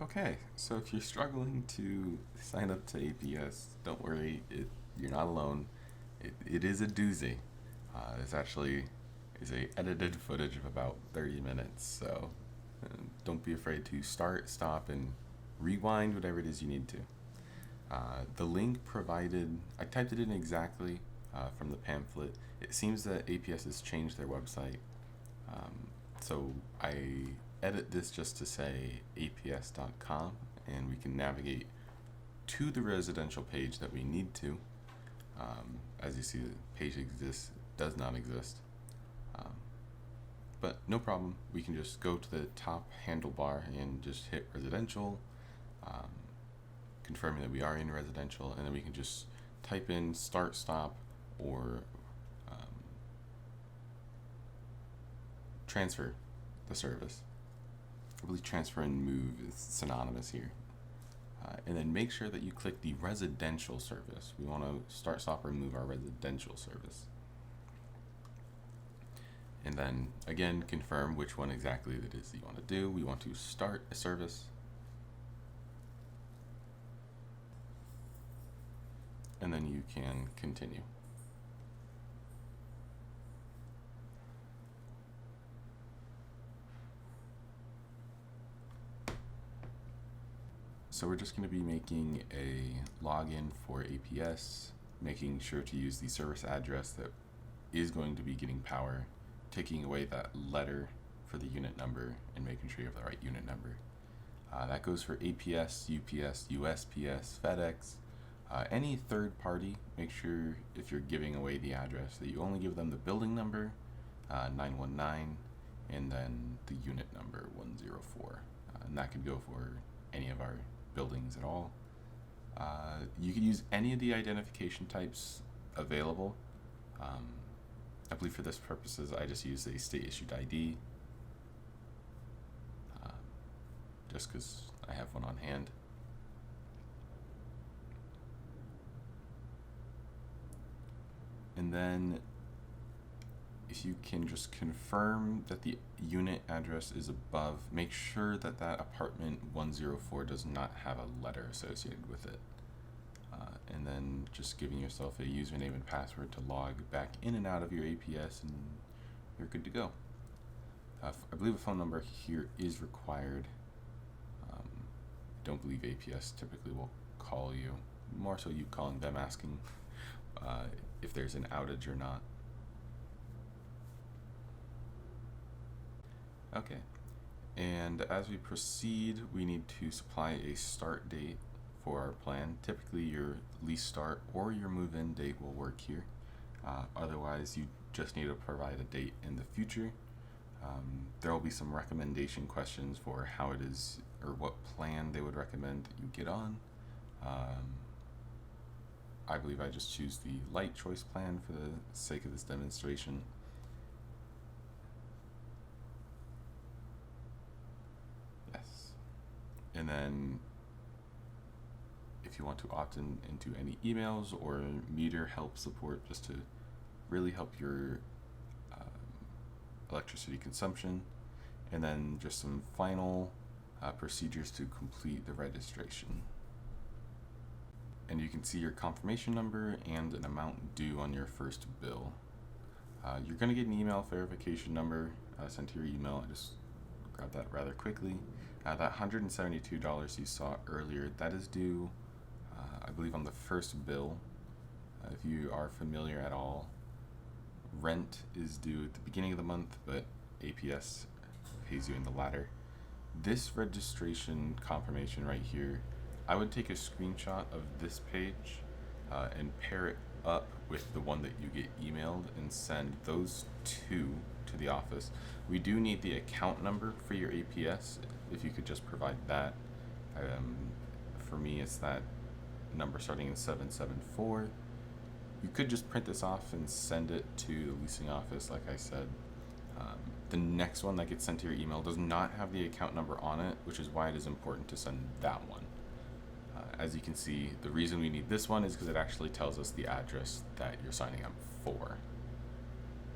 Okay, so if you're struggling to sign up to APS, don't worry, you're not alone. It is a doozy. This actually is a edited footage of about 30 minutes, so don't be afraid to start, stop, and rewind whatever it is you need to. The link provided, I typed it in exactly from the pamphlet. It seems that APS has changed their website, so I edit this just to say aps.com, and we can navigate to the residential page that we need to. As you see, the page does not exist. Um, but no problem, we can just go to the top handlebar and just hit residential, um, confirming that we are in residential, and then we can just type in start, stop, or transfer the service. I believe transfer and move is synonymous here. And then make sure that you click the residential service. We want to start, stop, or move our residential service. And then again, confirm which one exactly it is that you want to do. We want to start a service. And then you can continue. So we're just going to be making a login for APS, making sure to use the service address that is going to be getting power, taking away that letter for the unit number, and making sure you have the right unit number. That goes for APS, UPS, USPS, FedEx, any third party. Make sure if you're giving away the address that you only give them the building number, 919, and then the unit number 104. And that could go for any of our buildings at all. You can use any of the identification types available. I believe for this purposes I just use a state issued ID, just because I have one on hand. And then if you can just confirm that the unit address is above, make sure that that apartment 104 does not have a letter associated with it. And then just giving yourself a username and password to log back in and out of your APS, and you're good to go. I believe a phone number here is required. I don't believe APS typically will call you, more so you calling them asking if there's an outage or not. Okay, and as we proceed, we need to supply a start date for our plan. Typically your lease start or your move-in date will work here. Otherwise, you just need to provide a date in the future. There will be some recommendation questions for how it is or what plan they would recommend that you get on. I believe I just choose the light choice plan for the sake of this demonstration. Yes. And then if you want to opt into any emails or meter help support, just to really help your electricity consumption, and then just some final procedures to complete the registration. And you can see your confirmation number and an amount due on your first bill. You're going to get an email verification number sent to your email. I just grabbed that rather quickly. That $172 you saw earlier, that is due, I believe, on the first bill. If you are familiar at all, rent is due at the beginning of the month, but APS pays you in the latter. This registration confirmation right here, I would take a screenshot of this page and pair it up with the one that you get emailed and send those two to the office. We do need the account number for your APS. If you could just provide that. For me, it's that number starting in 774. You could just print this off and send it to the leasing office, like I said. The next one that gets sent to your email does not have the account number on it, which is why it is important to send that one. As you can see, the reason we need this one is because it actually tells us the address that you're signing up for.